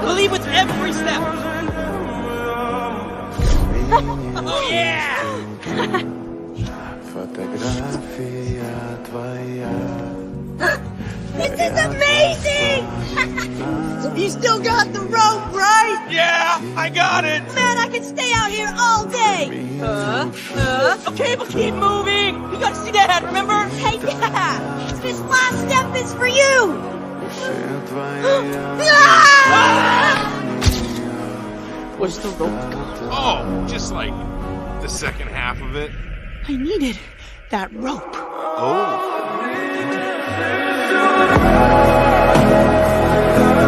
Believe with every step. Oh yeah! This is amazing! You still got the rope, right? Yeah, I got it. Man, I could stay out here all day. Okay, but keep moving. You gotta see that, remember? Hey, yeah. This last step is for you. Where's the rope gone? Oh, just like the second half of it. I needed that rope. Oh.